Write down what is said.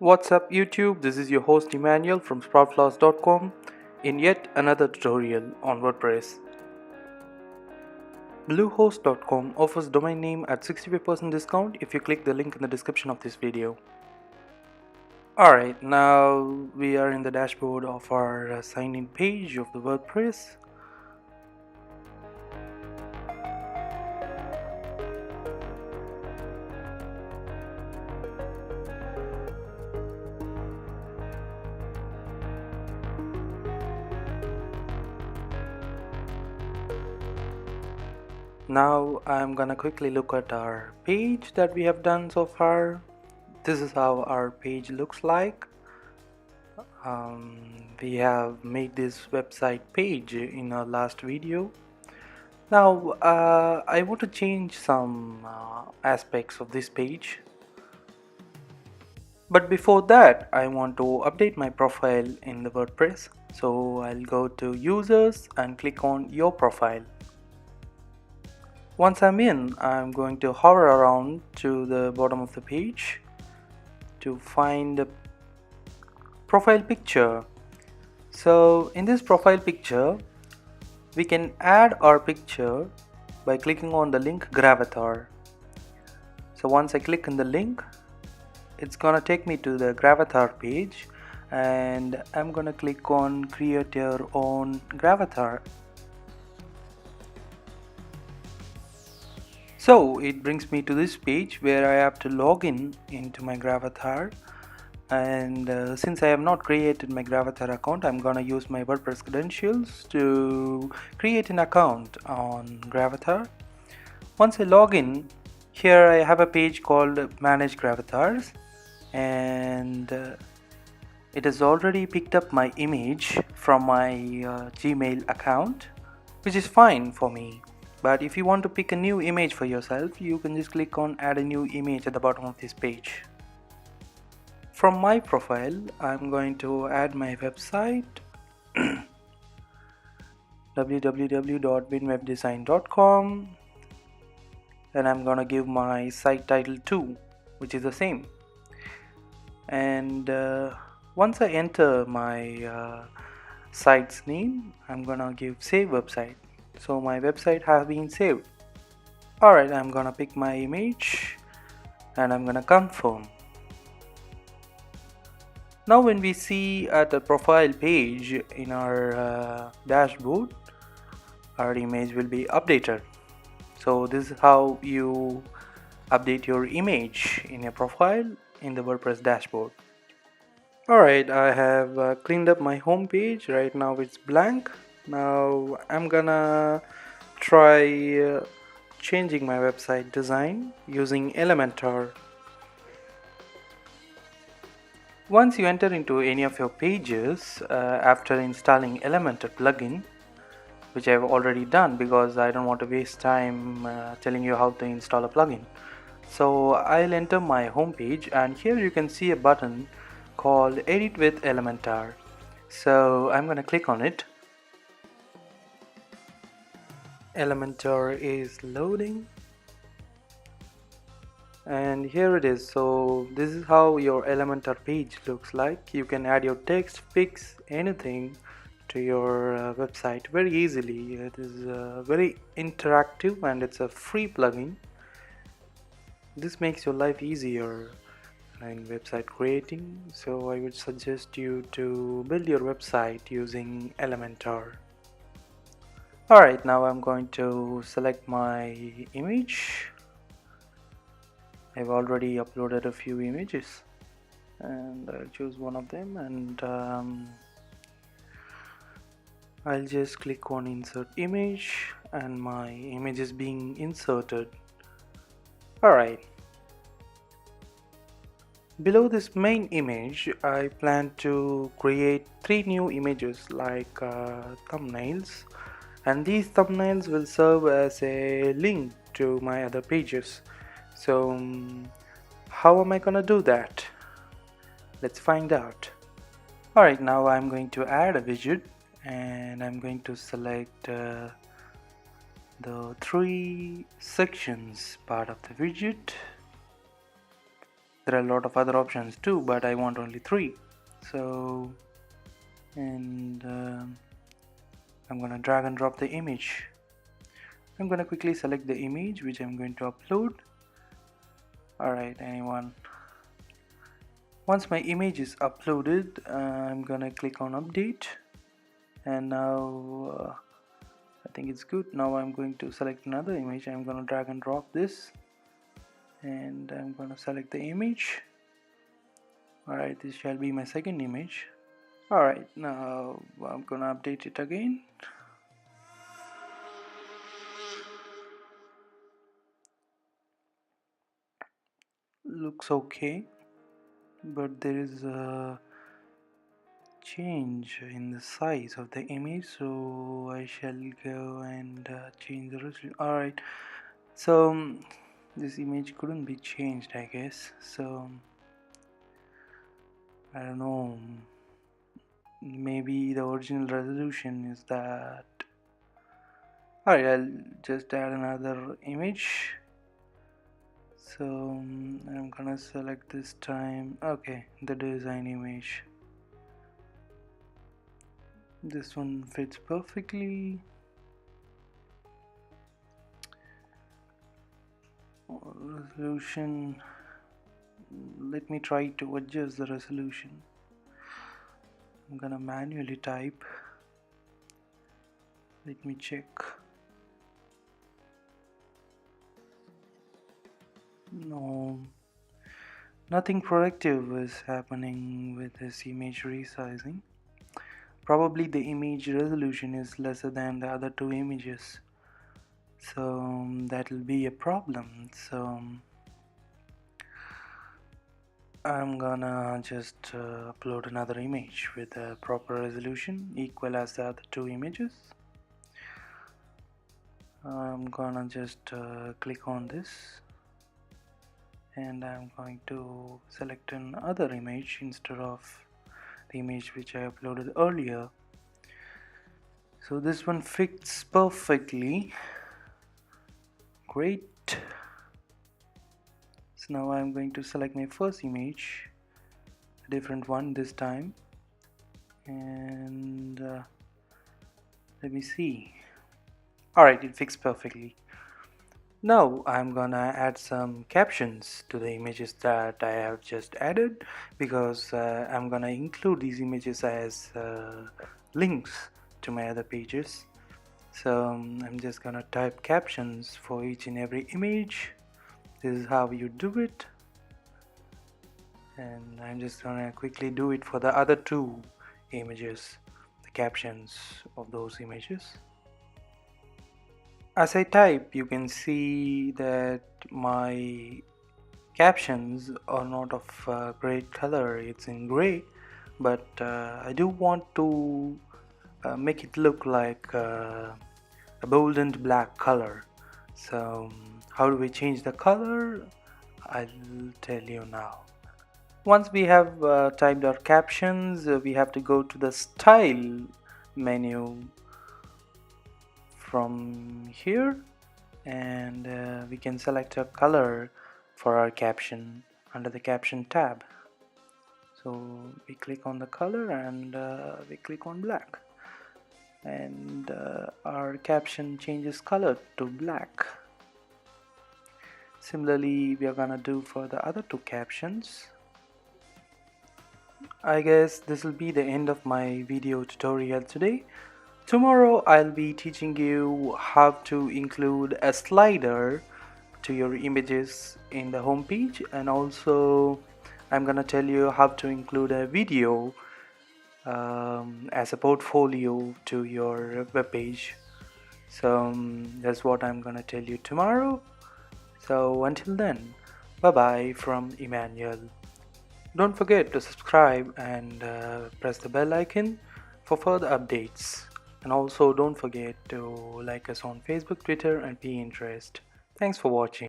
What's up YouTube, this is your host Emmanuel from sproutflowers.com in yet another tutorial on WordPress. Bluehost.com offers domain name at 65% discount if you click the link in the description of this video. Alright, now we are in the dashboard of our sign-in page of the WordPress. Now I'm gonna quickly look at our page that we have done so far. This is how our page looks like. We have made this website page in our last video. Now I want to change some aspects of this page. But before that, I want to update my profile in the WordPress. So I'll go to users and click on your profile. Once I'm in, I'm going to hover around to the bottom of the page to find the profile picture. So in this profile picture, we can add our picture by clicking on the link Gravatar. So once I click on the link, it's gonna take me to the Gravatar page, and I'm gonna click on create your own Gravatar. So it brings me to this page where I have to log in into my Gravatar, and since I have not created my Gravatar account, I'm gonna use my WordPress credentials to create an account on Gravatar. Once I log in, here I have a page called Manage Gravatars, and it has already picked up my image from my Gmail account, which is fine for me. But if you want to pick a new image for yourself, you can just click on add a new image at the bottom of this page. From my profile, I'm going to add my website www.binwebdesign.com, and I'm gonna give my site title too, which is the same. And once I enter my site's name, I'm gonna give save website. So my website has been saved. Alright, I'm gonna pick my image and I'm gonna confirm. Now when we see at the profile page in our dashboard, our image will be updated. So this is how you update your image in your profile in the WordPress dashboard. Alright, I have cleaned up my home page. Right now it's blank. Now I'm gonna try changing my website design using Elementor. Once you enter into any of your pages after installing Elementor plugin, which I've already done because I don't want to waste time telling you how to install a plugin. So I'll enter my home page, and here you can see a button called Edit with Elementor. So I'm gonna click on it. Elementor is loading, and here it is. So this is how your Elementor page looks like. You can add your text, pics, anything to your website very easily. It is very interactive and it's a free plugin. This makes your life easier in website creating, so I would suggest you to build your website using Elementor. Alright, now I'm going to select my image. I've already uploaded a few images, and I'll choose one of them, and I'll just click on insert image, and my image is being inserted. Alright, below this main image I plan to create 3 new images like thumbnails, and these thumbnails will serve as a link to my other pages. So how am I gonna do that? Let's find out. Alright, now I'm going to add a widget, and I'm going to select the 3 sections part of the widget. There are a lot of other options too, but I want only 3. So, and I'm gonna drag and drop the image. I'm gonna quickly select the image which I'm going to upload. Alright, anyone. Once my image is uploaded, I'm gonna click on update, and now I think it's good. Now I'm going to select another image. I'm gonna drag and drop this, and I'm gonna select the image. Alright, this shall be my second image. Alright, now I'm gonna update it again. Looks okay, but there is a change in the size of the image, so I shall go and change the resolution. Alright, so this image couldn't be changed, I guess. So I don't know, maybe the original resolution is that. Alright, I'll just add another image. So I'm gonna select this time, okay, the design image. This one fits perfectly. Resolution, let me try to adjust the resolution. I'm gonna manually type. Let me check. No, nothing productive is happening with this image resizing. Probably the image resolution is lesser than the other 2 images, so that will be a problem. So I'm gonna just upload another image with a proper resolution equal as the other 2 images. I'm gonna just click on this, and I'm going to select another image instead of the image which I uploaded earlier. So this one fits perfectly. Great. So now I'm going to select my first image, a different one this time, and let me see. Alright, it fits perfectly. Now I'm gonna add some captions to the images that I have just added, because I'm gonna include these images as links to my other pages. So I'm just gonna type captions for each and every image. This is how you do it, and I'm just gonna quickly do it for the other 2 images, the captions of those images. As I type, you can see that my captions are not of great color. It's in gray, but I do want to make it look like a bold and black color. So how do we change the color? I'll tell you now. Once we have typed our captions, we have to go to the style menu from here, and we can select a color for our caption under the caption tab. So we click on the color, and we click on black, and our caption changes color to black. Similarly, we are gonna do for the other 2 captions. I guess this will be the end of my video tutorial today. Tomorrow I'll be teaching you how to include a slider to your images in the home page, and also I'm gonna tell you how to include a video as a portfolio to your web page. So that's what I'm gonna tell you tomorrow. So until then, bye bye from Emmanuel. Don't forget to subscribe and press the bell icon for further updates. And also don't forget to like us on Facebook, Twitter and Pinterest. Thanks for watching.